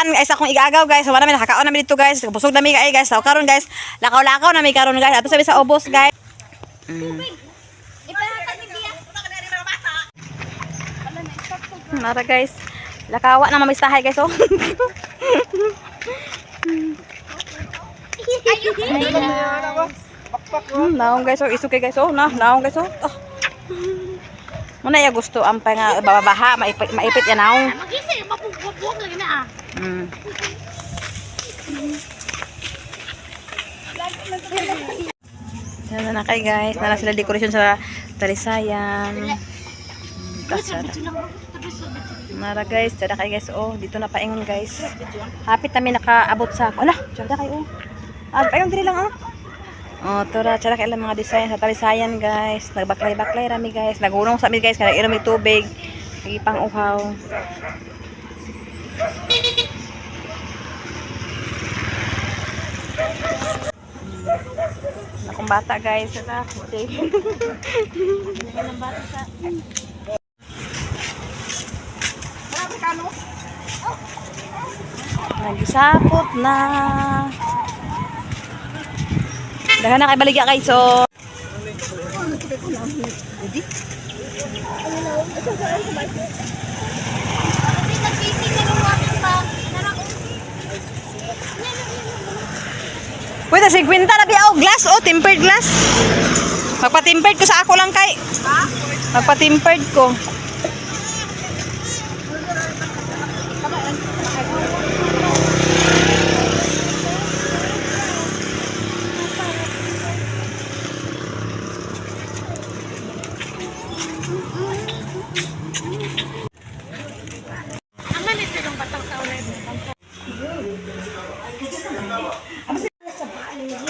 kuan guys akong igagaw guys. Wala namin nakakaon namin dito guys. Busog nami kay guys. Taw karon guys. Lakaw-lakaw nami karon guys. Ato sabi sa ubos guys. Nara guys. Lakawa na mamistahay guys oh. Naong guys oh, isuke guys oh. Naong guys oh. Muna ya gusto ang nga babaha, maipit yan naong. Magisi, mabubuwag lagi na ah. Yan na kay guys, nala sila decoration sa talisayan. Nara guys, tada kay guys oh, dito na paingon guys. Hapit kami nakaabot sa ala, tada kay oh. Paingon diri lang oh. Oh, tora, tsara kailan mga design sa talisayan guys. Nagbaklay-baklay rami guys. Nagulong sa amin guys, kaya inom may tubig. Nagipang uhaw. Akong bata guys. Ito. Nagisapot na. Dahan na kay baligya kay so. Pwede 50 na biyaw glass oh, tempered glass. Magpa-tempered ko sa ako lang kay. Magpa-tempered ko.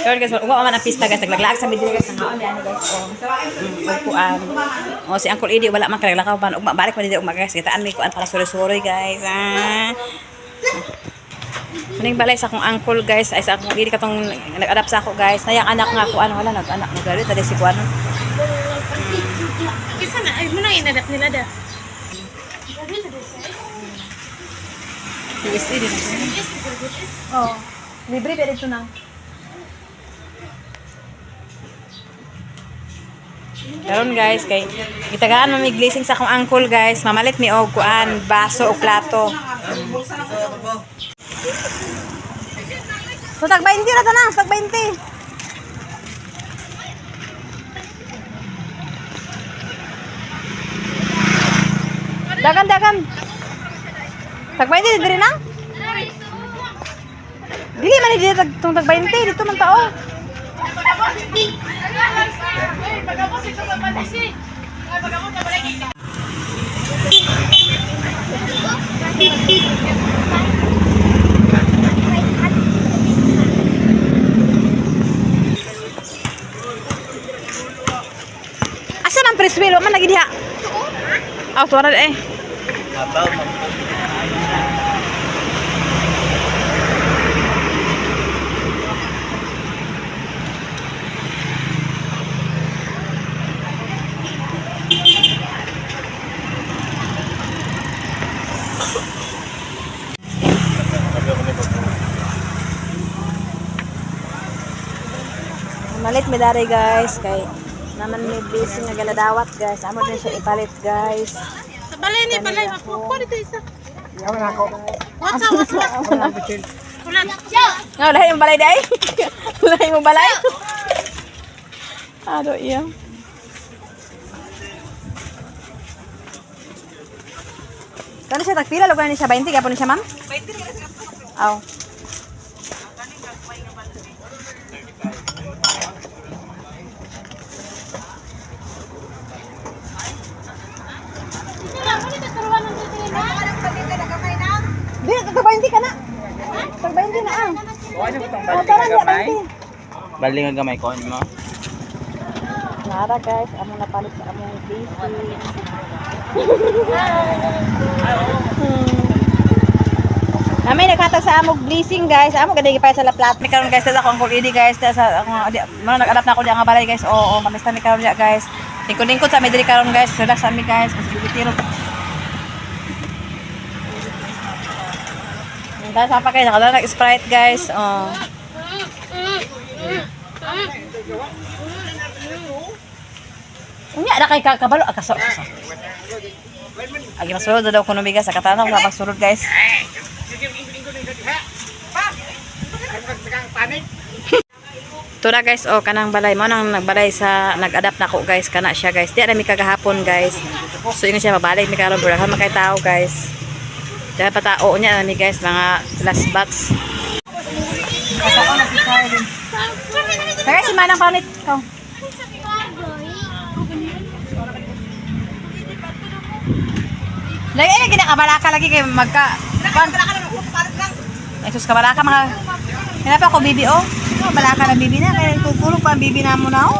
Pero guys, uwa man ang pista guys, naglaglaag sa midyo guys, nangaon yan guys, magpuan. O si Uncle Eddie, wala man kalaglakaw pa, ugma, balik man dito ugma guys, kitaan may kuan para suri-suri guys, Maning balay sa akong uncle guys, ay sa akong Eddie katong nag-adapt sa ako guys, nayang anak nga kuan, wala nag-anak, nag-alit, tadi si kuan. Kisa na, ay mo na inadapt nila da. Yes, Eddie. Oh, libre pa dito na. Karon guys kay gitagaan mo mig blessing sa akong uncle guys, mamalit mi og kuan, baso o plato. So tag 20 na tanang, tag 20. Dagan. Tag 20 diri na? Dili man dili tag 20 dito man tao. Asa nang press wheel man lagi diha? Ah, suara eh. Malit medari guys kay naman may blessing nga galadawat guys. Amo din siya ipalit guys. Sa balay ni balay ako dito isa. Yaw na ako. What's up? Ulan. Nga lahi yung balay day. Lahi yung balay. Ado iya. Kano siya tagpila lugar ni siya 20 gapon ni siya ma'am? 20 ni siya. Aw. Di, tag-20 ka na. Tag-20 na ang. Ano ko tong balik nga gamay? Balik nga gamay ko mo. Nara guys, amo napalit sa among blessing. Namay naghatag sa among blessing guys. Amo gani gipay sa laplat. Mi karon guys sa akong Uncle Eddie guys, sa akong mo nag-adapt na ako diha nga balay guys. Oo, mamista mi karon diha guys. Lingkod-lingkod sa mi diri karon guys. Relax sa mi guys. Kasi bibitiro. Dahil sa pa kayo, nakala nag-Sprite guys. Oh. Unya, na kay kabalo. Kaso. Agi masulod daw kuno bigas. Sa katanaw na pagsulod guys. Tura guys, oh kanang balay mo nang nagbalay sa nag-adapt na ko guys, kana siya guys. Di na mi kagahapon guys. So ingon siya mabalik mi karon burahan makay tao guys. Dahil patao niya na mi guys mga last batch. Kaya si Manang panit ko. Lagi na ginakabalaka lagi kay magka. Ay sus kabalaka mga. Hinapa ko bibi oh. Balaka na bibi na kaya tutulog pa ang bibi na mo na oh.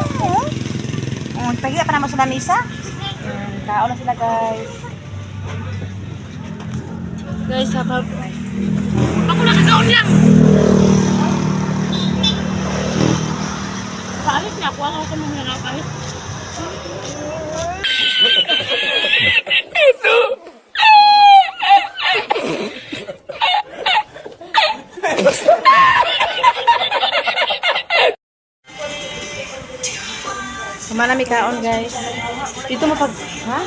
Oh, pagiya pa naman sa lamisa. Tao na sila guys. Guys, habang Ako nakagaon lang. Paalis na ako. Ako muna nakapaalis. kumanami kaon guys. Dito mo pag ha?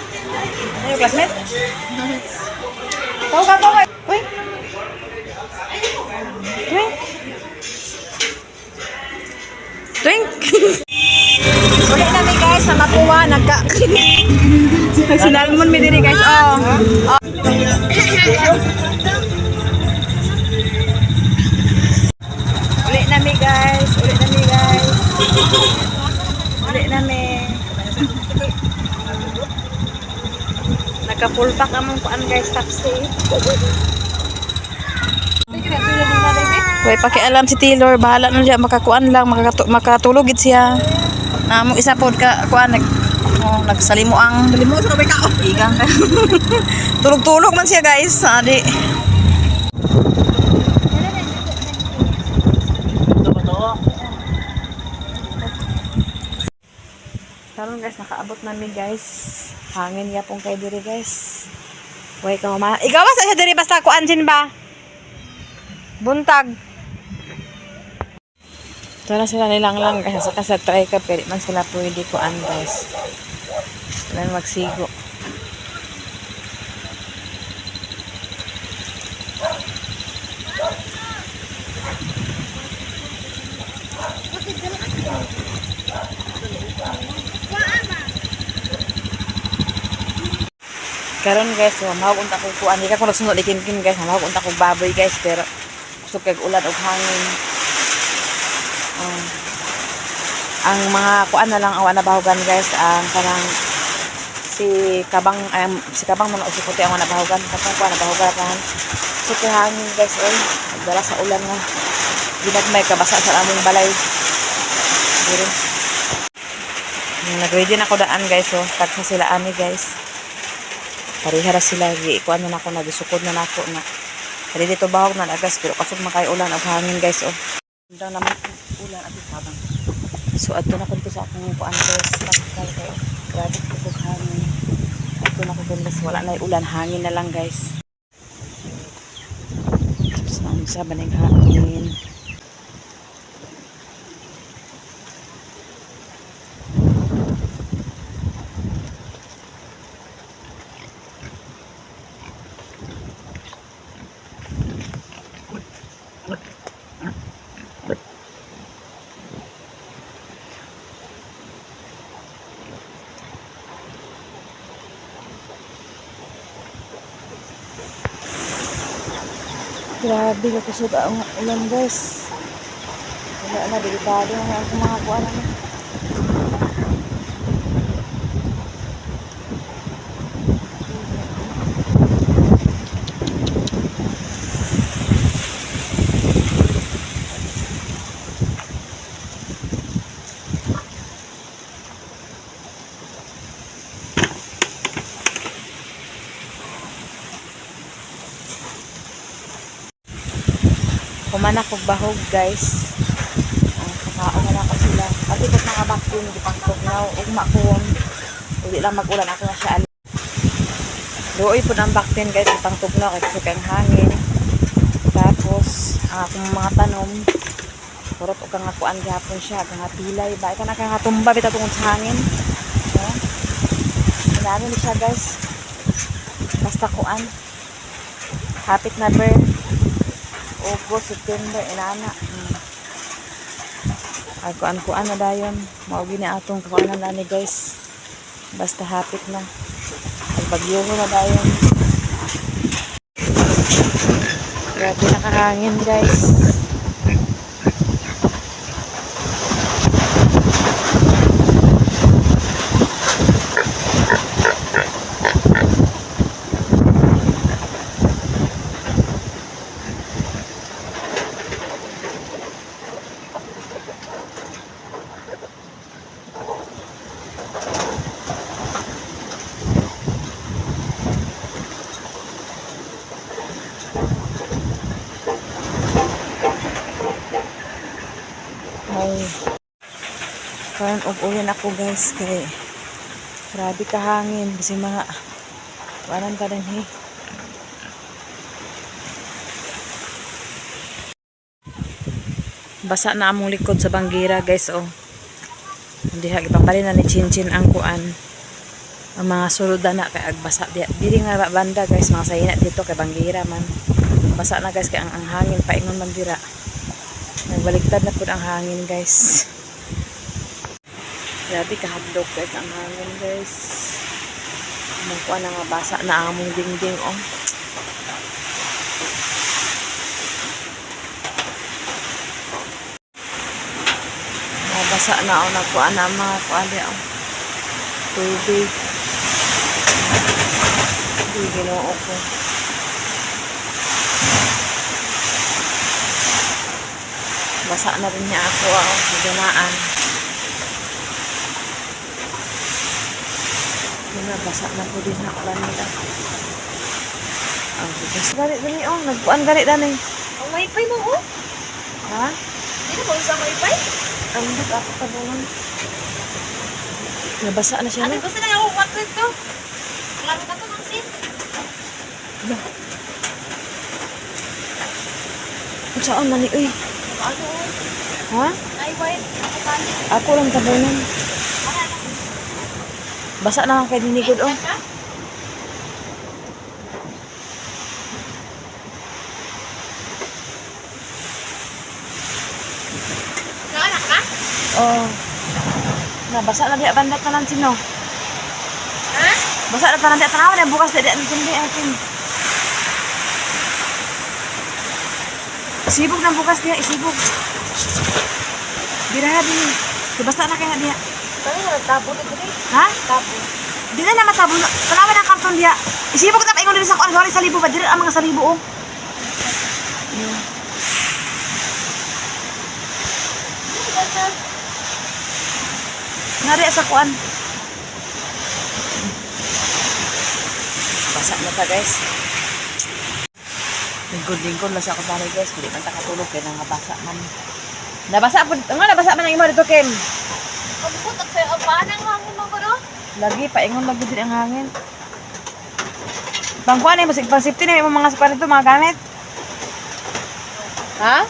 Ano yung classmate? Tawag ka. Uy. Twink. Twink. Ulit namin guys sa makuha nagka. Sinalmon mi diri guys. Oh. Oh. Ulit namin guys. Ulit namin guys. Ulit namin. Naka-full pack among kuan guys taxi. Way pakialam si Taylor, bahala na siya makakuan lang, makatulog gid siya. Namo isa pod ka kuan nagsalimo ang salimo sa kabay ka. Igang. Tulog-tulog man siya guys, adi. Karon guys, nakaabot namin guys. Hangin ya pong kay diri guys. Way ka ma. Igawas sa diri basta kuan sin ba? Buntag. Tara sila nilang lang kasi sa try ka pero man sila pwede kuan guys. Sila magsigo. Karon guys, mahawag unta ko kuan. Di ka kung nagsunod ikin-kin guys, mahawag unta ko baboy guys pero kusog kag ulan og hangin. Ang mga kuan na lang awa na bahugan guys, ang kanang si kabang man si puti ang mga bahugan kasi kuan na bahugan kan. Super hangin guys oy, nagdala sa ulan nga. Ginagmay kabasa sa among balay. Diri. Nag-ready na ko daan guys oh, tagsa sila ani guys. Parihara sila gi kuan na nako nagisukod na nako na. Ready to bahog na agas pero kasog makay ulan og hangin guys oh. Daw naman ulan at kabang. So adto na ko sa akong kuan guys, takal kay grabe ko hangin. Adto na ko guys, wala na ulan, hangin na lang guys. Sa baning hangin. Grabe ka kusog ang ulan guys. Wala na, delikado na ang mga kuwan na. Kumanak og bahog guys. Kakaon na ako sila. Pati ko mga vacuum di pangtugnaw ug makuon. Dili lang magulan ako na siya. Duoy pud ang vacuum guys di pangtugnaw kay kang hangin. Tapos akong mga tanom. Kurot o kang kuan gihapon siya, kang pilay ba ita na kang tumba bitaw tungod sa hangin. No? Inano ni siya guys. Basta kuan. Hapit na ber. August, September, inana. Ay kuan na dayon. Mao gini atong kuanan na ni guys. Basta hapit na. Ay bagyo na dayon. Grabe nakahangin guys. Ay, karon uwi ako guys kay grabe kahangin kasi mga wanan ka din basa na among likod sa banggira guys oh. Hindi ha ipambali na ni Chinchin ang kuan. Ang mga sulod na kay agbasa diri nga banda guys mga sayina dito kay banggira man. Basa na guys kay ang hangin paingon man dira. Nagbaliktad na po ang hangin guys. Grabe kahadlok guys ang hangin guys. Makuha na nga basa na among dingding oh. Nabasa na oh nakuha na mga kuha oh. Tubig. Hindi ginoo ko. Basa na rin niya ako ganaan. Basa na po din ako nila. Ang bigas. Galit dali oh. Nagpuan galit dali. Ang wifi mo, oh? Ha? Hindi mo sa wifi? Ang bit ako tabungan. Nabasa na siya Ate, no? gusto na ako water to. Klaro na to ng sin. Yeah. Kung saan na ni uy? Ano, oh? Ha? Ay, wifi. Ako paano? Ako lang tabungan. Basa na lang kay dinigod oh. Naanak ka? Oh. Nabasa na diya banda tanan sino? Ha? Basa na tanan diya tanaw na bukas diya kundi akin. Isibog na bukas diya, isibog. Biraha din. Basta na kaya diya. Paano na tabo na dito? Ha? Tabo. Di na matabo. Tanawa ng karton diya. Isibog na paingon din sa kuan sa libo ba? Dili ang mga sa libo oh. Nari sa kuan. Basa na ta guys. Lingkod-lingkod na sa ako pare guys. Hindi man takatulog kaya nangabasa man. Nabasa po. Nga nabasa man ang imo dito Kim. Ang putak sa'yo. Ang paanang hangin mo ko, no? Lagi paingon lagi din ang hangin. Pangkuan eh, pang safety na may mga sa panito mga gamit. Ha?